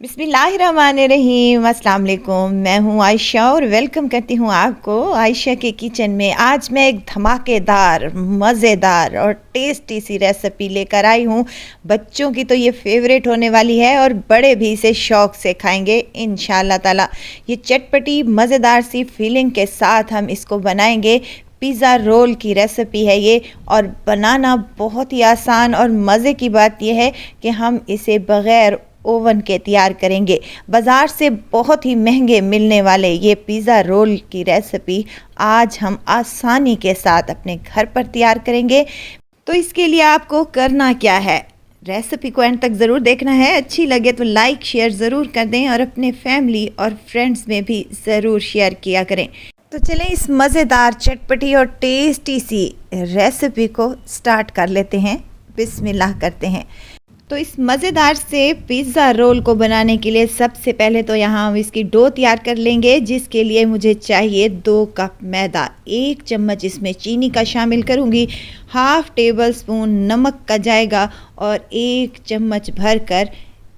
बिस्मिल्लाहिर्रहमानिर्रहीम, अस्सलाम वालेकुम। मैं हूँ आयशा और वेलकम करती हूँ आपको आयशा के किचन में। आज मैं एक धमाकेदार, मज़ेदार और टेस्टी सी रेसिपी लेकर आई हूँ। बच्चों की तो ये फेवरेट होने वाली है और बड़े भी इसे शौक़ से खाएंगे इंशाअल्लाह ताला। ये चटपटी मज़ेदार सी फीलिंग के साथ हम इसको बनाएंगे। पिज़्ज़ा रोल की रेसिपी है ये और बनाना बहुत ही आसान और मज़े की बात यह है कि हम इसे बग़ैर ओवन के तैयार करेंगे। बाज़ार से बहुत ही महंगे मिलने वाले ये पिज़्ज़ा रोल की रेसिपी आज हम आसानी के साथ अपने घर पर तैयार करेंगे। तो इसके लिए आपको करना क्या है, रेसिपी को एंड तक ज़रूर देखना है। अच्छी लगे तो लाइक शेयर ज़रूर कर दें और अपने फैमिली और फ्रेंड्स में भी ज़रूर शेयर किया करें। तो चलें इस मज़ेदार, चटपटी और टेस्टी सी रेसिपी को स्टार्ट कर लेते हैं। बिस्मिल्लाह करते हैं। तो इस मज़ेदार से पिज़्ज़ा रोल को बनाने के लिए सबसे पहले तो यहाँ हम इसकी डो तैयार कर लेंगे, जिसके लिए मुझे चाहिए 2 कप मैदा। 1 चम्मच इसमें चीनी का शामिल करूँगी, हाफ़ टेबल स्पून नमक का जाएगा और 1 चम्मच भरकर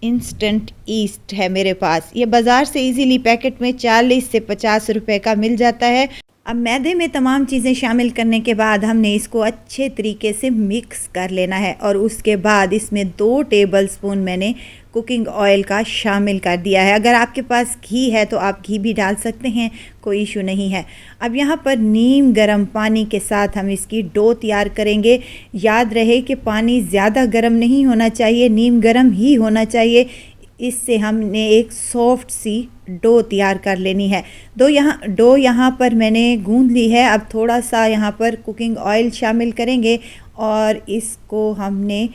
इंस्टेंट ईस्ट है मेरे पास। ये बाज़ार से इजीली पैकेट में 40 से 50 रुपए का मिल जाता है। अब मैदे में तमाम चीज़ें शामिल करने के बाद हमने इसको अच्छे तरीके से मिक्स कर लेना है और उसके बाद इसमें 2 टेबलस्पून मैंने कुकिंग ऑयल का शामिल कर दिया है। अगर आपके पास घी है तो आप घी भी डाल सकते हैं, कोई इशू नहीं है। अब यहाँ पर नीम गर्म पानी के साथ हम इसकी डो तैयार करेंगे। याद रहे कि पानी ज़्यादा गर्म नहीं होना चाहिए, नीम गर्म ही होना चाहिए। इससे हमने एक सॉफ्ट सी डो तैयार कर लेनी है। डो यहाँ पर मैंने गूंद ली है। अब थोड़ा सा यहाँ पर कुकिंग ऑयल शामिल करेंगे और इसको हमने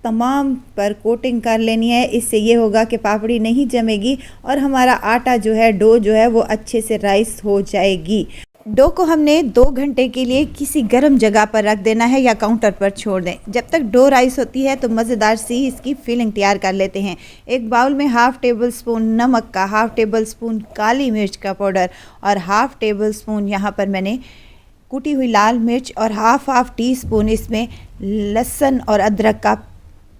तमाम पर कोटिंग कर लेनी है। इससे ये होगा कि पापड़ी नहीं जमेगी और हमारा आटा जो है, डो जो है वो अच्छे से राइस हो जाएगी। डो को हमने 2 घंटे के लिए किसी गर्म जगह पर रख देना है या काउंटर पर छोड़ दें। जब तक डो राइस होती है तो मज़ेदार सी इसकी फिलिंग तैयार कर लेते हैं। एक बाउल में हाफ़ टेबल स्पून नमक का, हाफ़ टेबल स्पून काली मिर्च का पाउडर और हाफ़ टेबल स्पून यहाँ पर मैंने कुटी हुई लाल मिर्च और हाफ़ टी स्पून इसमें लहसुन और अदरक का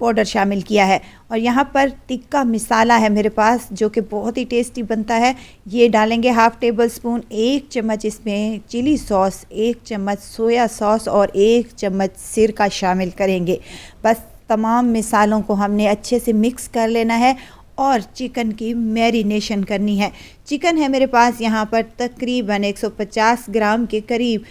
पाउडर शामिल किया है। और यहाँ पर तिक्का मसाला है मेरे पास जो कि बहुत ही टेस्टी बनता है, ये डालेंगे हाफ़ टेबल स्पून। 1 चम्मच इसमें चिली सॉस, 1 चम्मच सोया सॉस और 1 चम्मच सिरका शामिल करेंगे। बस तमाम मसालों को हमने अच्छे से मिक्स कर लेना है और चिकन की मैरिनेशन करनी है। चिकन है मेरे पास यहाँ पर तकरीबन 150 ग्राम के करीब।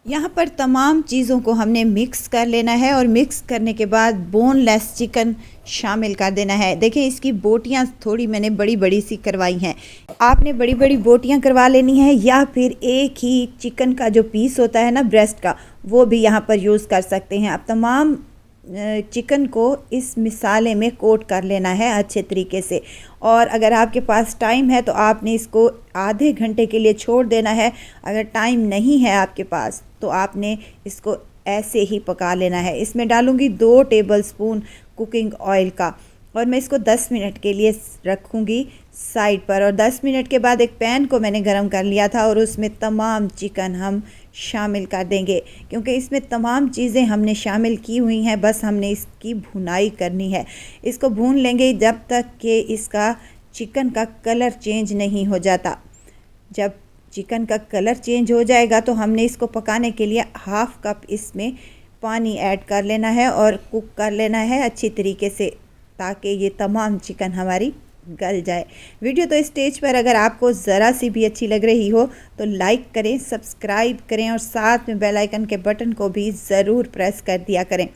यहाँ पर तमाम चीज़ों को हमने मिक्स कर लेना है और मिक्स करने के बाद बोनलेस चिकन शामिल कर देना है। देखें इसकी बोटियाँ थोड़ी मैंने बड़ी बड़ी सी करवाई हैं। आपने बड़ी बड़ी बोटियाँ करवा लेनी है या फिर एक ही चिकन का जो पीस होता है ना, ब्रेस्ट का, वो भी यहाँ पर यूज़ कर सकते हैं। अब तमाम चिकन को इस मिसाले में कोट कर लेना है अच्छे तरीके से। और अगर आपके पास टाइम है तो आपने इसको आधे घंटे के लिए छोड़ देना है। अगर टाइम नहीं है आपके पास तो आपने इसको ऐसे ही पका लेना है। इसमें डालूँगी 2 टेबलस्पून कुकिंग ऑयल का और मैं इसको 10 मिनट के लिए रखूँगी साइड पर। और 10 मिनट के बाद एक पैन को मैंने गरम कर लिया था और उसमें तमाम चिकन हम शामिल कर देंगे, क्योंकि इसमें तमाम चीज़ें हमने शामिल की हुई हैं। बस हमने इसकी भुनाई करनी है। इसको भून लेंगे जब तक कि इसका चिकन का कलर चेंज नहीं हो जाता। जब चिकन का कलर चेंज हो जाएगा तो हमने इसको पकाने के लिए हाफ़ कप इसमें पानी ऐड कर लेना है और कुक कर लेना है अच्छी तरीके से, ताकि ये तमाम चिकन हमारी गल जाए। वीडियो तो स्टेज पर अगर आपको ज़रा सी भी अच्छी लग रही हो तो लाइक करें, सब्सक्राइब करें और साथ में बेल आइकन के बटन को भी ज़रूर प्रेस कर दिया करें,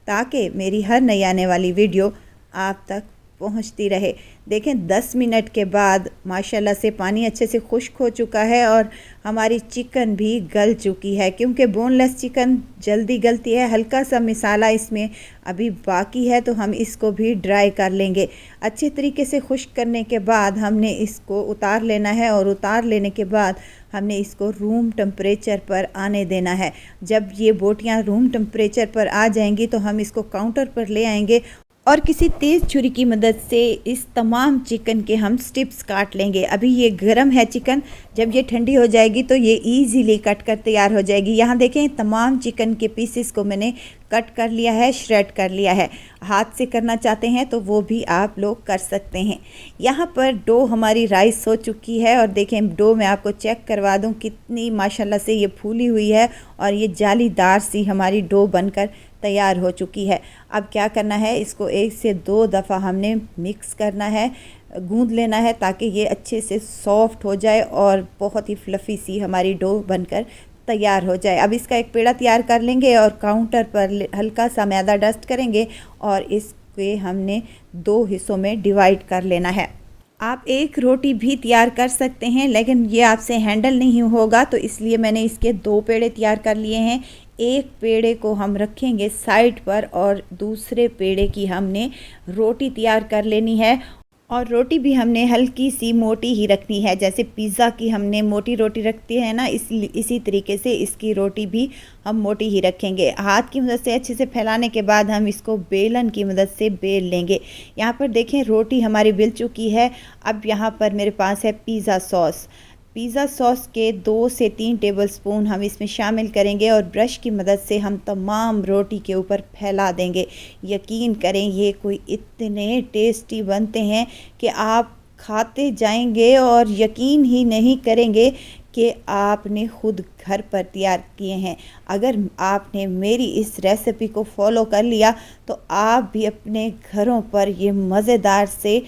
ताकि मेरी हर नई आने वाली वीडियो आप तक पहुंचती रहे। देखें 10 मिनट के बाद माशाल्लाह से पानी अच्छे से खुश्क हो चुका है और हमारी चिकन भी गल चुकी है, क्योंकि बोनलेस चिकन जल्दी गलती है। हल्का सा मसाला इसमें अभी बाकी है तो हम इसको भी ड्राई कर लेंगे। अच्छे तरीके से खुश्क करने के बाद हमने इसको उतार लेना है और उतार लेने के बाद हमने इसको रूम टेम्परेचर पर आने देना है। जब ये बोटियाँ रूम टेम्परेचर पर आ जाएंगी तो हम इसको काउंटर पर ले आएंगे और किसी तेज़ छुरी की मदद से इस तमाम चिकन के हम स्ट्रिप्स काट लेंगे। अभी ये गरम है चिकन, जब ये ठंडी हो जाएगी तो ये इजीली कट कर तैयार हो जाएगी। यहाँ देखें तमाम चिकन के पीसेस को मैंने कट कर लिया है, श्रेड कर लिया है। हाथ से करना चाहते हैं तो वो भी आप लोग कर सकते हैं। यहाँ पर डो हमारी राइस हो चुकी है और देखें डो मैं आपको चेक करवा दूँ कितनी माशाल्लाह से ये फूली हुई है और ये जालीदार सी हमारी डो बनकर तैयार हो चुकी है। अब क्या करना है, इसको 1 से 2 दफ़ा हमने मिक्स करना है, गूंद लेना है ताकि ये अच्छे से सॉफ्ट हो जाए और बहुत ही फ्लफ़ी सी हमारी डो बनकर तैयार हो जाए। अब इसका एक पेड़ा तैयार कर लेंगे और काउंटर पर हल्का सा मैदा डस्ट करेंगे और इसके हमने 2 हिस्सों में डिवाइड कर लेना है। आप एक रोटी भी तैयार कर सकते हैं, लेकिन ये आपसे हैंडल नहीं होगा तो इसलिए मैंने इसके 2 पेड़े तैयार कर लिए हैं। एक पेड़े को हम रखेंगे साइड पर और दूसरे पेड़े की हमने रोटी तैयार कर लेनी है। और रोटी भी हमने हल्की सी मोटी ही रखनी है, जैसे पिज़्ज़ा की हमने मोटी रोटी रखती है ना, इसी तरीके से इसकी रोटी भी हम मोटी ही रखेंगे। हाथ की मदद से अच्छे से फैलाने के बाद हम इसको बेलन की मदद से बेल लेंगे। यहाँ पर देखें रोटी हमारी बेल चुकी है। अब यहाँ पर मेरे पास है पिज़्ज़ा सॉस। पिज़्ज़ा सॉस के 2 से 3 टेबलस्पून हम इसमें शामिल करेंगे और ब्रश की मदद से हम तमाम रोटी के ऊपर फैला देंगे। यकीन करें ये कोई इतने टेस्टी बनते हैं कि आप खाते जाएंगे और यकीन ही नहीं करेंगे कि आपने खुद घर पर तैयार किए हैं। अगर आपने मेरी इस रेसिपी को फॉलो कर लिया तो आप भी अपने घरों पर ये मज़ेदार से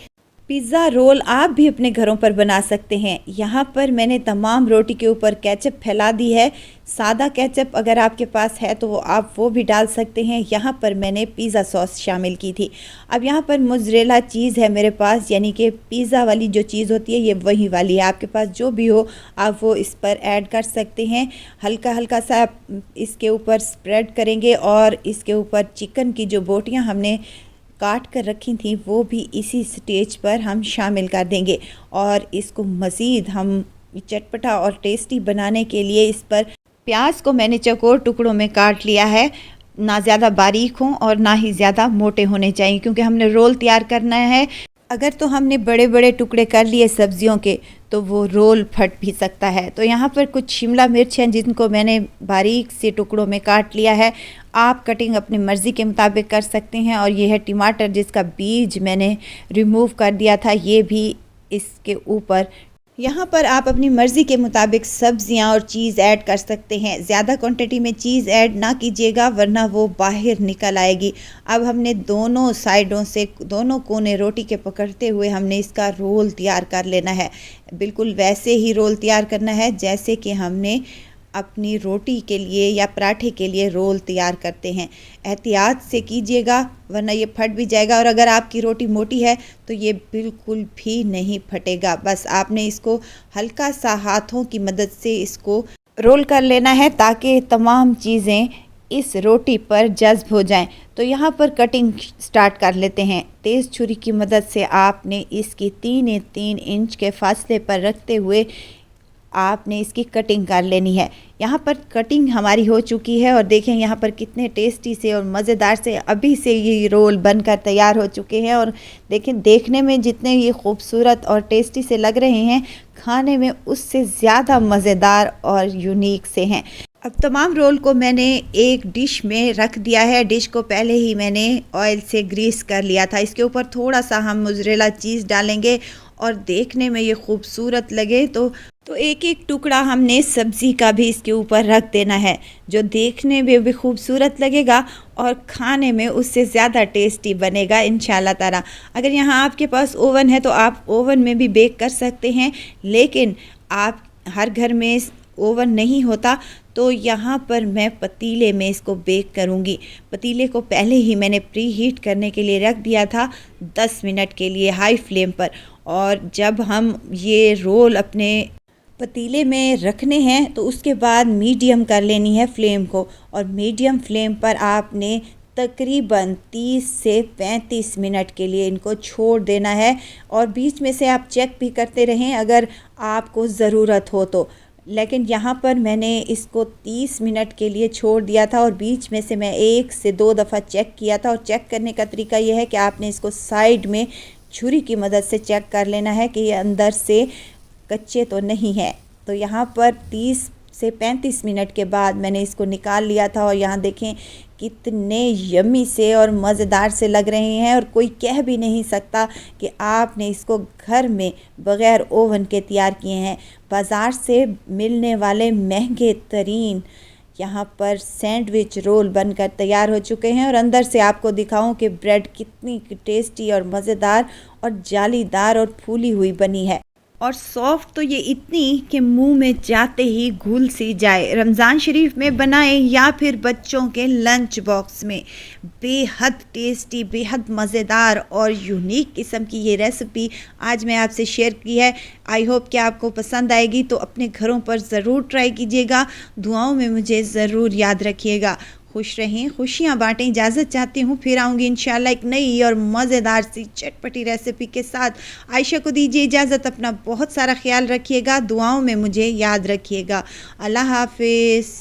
पिज़्ज़ा रोल आप भी अपने घरों पर बना सकते हैं। यहाँ पर मैंने तमाम रोटी के ऊपर केचप फैला दी है। सादा केचप अगर आपके पास है तो आप वो भी डाल सकते हैं। यहाँ पर मैंने पिज़्ज़ा सॉस शामिल की थी। अब यहाँ पर मोज़रेला चीज़ है मेरे पास, यानी कि पिज़्ज़ा वाली जो चीज़ होती है ये वही वाली है। आपके पास जो भी हो आप वो इस पर ऐड कर सकते हैं। हल्का हल्का सा इसके ऊपर स्प्रेड करेंगे और इसके ऊपर चिकन की जो बोटियाँ हमने काट कर रखी थी वो भी इसी स्टेज पर हम शामिल कर देंगे और इसको मज़ीद हम चटपटा और टेस्टी बनाने के लिए इस पर प्याज को मैंने चौकोर टुकड़ों में काट लिया है। ना ज़्यादा बारीक हों और ना ही ज़्यादा मोटे होने चाहिए, क्योंकि हमने रोल तैयार करना है। अगर तो हमने बड़े बड़े टुकड़े कर लिए सब्जियों के तो वो रोल फट भी सकता है। तो यहाँ पर कुछ शिमला मिर्च हैं जिनको मैंने बारीक से टुकड़ों में काट लिया है। आप कटिंग अपनी मर्ज़ी के मुताबिक कर सकते हैं। और ये है टमाटर जिसका बीज मैंने रिमूव कर दिया था, ये भी इसके ऊपर। यहाँ पर आप अपनी मर्ज़ी के मुताबिक सब्ज़ियाँ और चीज़ ऐड कर सकते हैं। ज़्यादा क्वांटिटी में चीज़ ऐड ना कीजिएगा वरना वो बाहर निकल आएगी। अब हमने दोनों साइडों से दोनों कोने रोटी के पकड़ते हुए हमने इसका रोल तैयार कर लेना है। बिल्कुल वैसे ही रोल तैयार करना है जैसे कि हमने अपनी रोटी के लिए या पराठे के लिए रोल तैयार करते हैं। एहतियात से कीजिएगा वरना ये फट भी जाएगा। और अगर आपकी रोटी मोटी है तो ये बिल्कुल भी नहीं फटेगा। बस आपने इसको हल्का सा हाथों की मदद से इसको रोल कर लेना है ताकि तमाम चीज़ें इस रोटी पर जज्ब हो जाएं। तो यहाँ पर कटिंग स्टार्ट कर लेते हैं। तेज़ छुरी की मदद से आपने इसकी 3 इंच के फासले पर रखते हुए आपने इसकी कटिंग कर लेनी है। यहाँ पर कटिंग हमारी हो चुकी है और देखें यहाँ पर कितने टेस्टी से और मज़ेदार से अभी से ये रोल बनकर तैयार हो चुके हैं। और देखें देखने में जितने ये खूबसूरत और टेस्टी से लग रहे हैं, खाने में उससे ज़्यादा मज़ेदार और यूनिक से हैं। अब तमाम रोल को मैंने एक डिश में रख दिया है। डिश को पहले ही मैंने ऑयल से ग्रीस कर लिया था। इसके ऊपर थोड़ा सा हम मोज़रेला चीज़ डालेंगे और देखने में ये खूबसूरत लगे तो एक एक टुकड़ा हमने सब्ज़ी का भी इसके ऊपर रख देना है, जो देखने में भी खूबसूरत लगेगा और खाने में उससे ज़्यादा टेस्टी बनेगा इंशाल्लाह ताला। अगर यहाँ आपके पास ओवन है तो आप ओवन में भी बेक कर सकते हैं, लेकिन आप हर घर में ओवन नहीं होता तो यहाँ पर मैं पतीले में इसको बेक करूँगी। पतीले को पहले ही मैंने प्री हीट करने के लिए रख दिया था 10 मिनट के लिए हाई फ्लेम पर। और जब हम ये रोल अपने पतीले में रखने हैं तो उसके बाद मीडियम कर लेनी है फ्लेम को। और मीडियम फ्लेम पर आपने तकरीबन 30 से 35 मिनट के लिए इनको छोड़ देना है। और बीच में से आप चेक भी करते रहें अगर आपको ज़रूरत हो तो। लेकिन यहाँ पर मैंने इसको 30 मिनट के लिए छोड़ दिया था और बीच में से मैं 1 से 2 दफ़ा चेक किया था। और चेक करने का तरीका ये है कि आपने इसको साइड में छुरी की मदद से चेक कर लेना है कि ये अंदर से कच्चे तो नहीं है। तो यहाँ पर 30 से 35 मिनट के बाद मैंने इसको निकाल लिया था और यहाँ देखें कितने यम्मी से और मज़ेदार से लग रहे हैं। और कोई कह भी नहीं सकता कि आपने इसको घर में बग़ैर ओवन के तैयार किए हैं। बाज़ार से मिलने वाले महंगे तरीन यहाँ पर सैंडविच रोल बनकर तैयार हो चुके हैं। और अंदर से आपको दिखाऊं कि ब्रेड कितनी टेस्टी और मज़ेदार और जालीदार और फूली हुई बनी है। और सॉफ्ट तो ये इतनी कि मुंह में जाते ही घुल सी जाए। रमज़ान शरीफ में बनाएं या फिर बच्चों के लंच बॉक्स में। बेहद टेस्टी, बेहद मज़ेदार और यूनिक किस्म की ये रेसिपी आज मैं आपसे शेयर की है। आई होप कि आपको पसंद आएगी, तो अपने घरों पर ज़रूर ट्राई कीजिएगा। दुआओं में मुझे ज़रूर याद रखिएगा। खुश रहें, खुशियाँ बाँटें। इजाज़त चाहती हूँ, फिर आऊँगी इंशाल्लाह एक नई और मज़ेदार सी चटपटी रेसिपी के साथ। आयशा को दीजिए इजाज़त। अपना बहुत सारा ख्याल रखिएगा, दुआओं में मुझे याद रखिएगा। अल्लाह हाफिज़।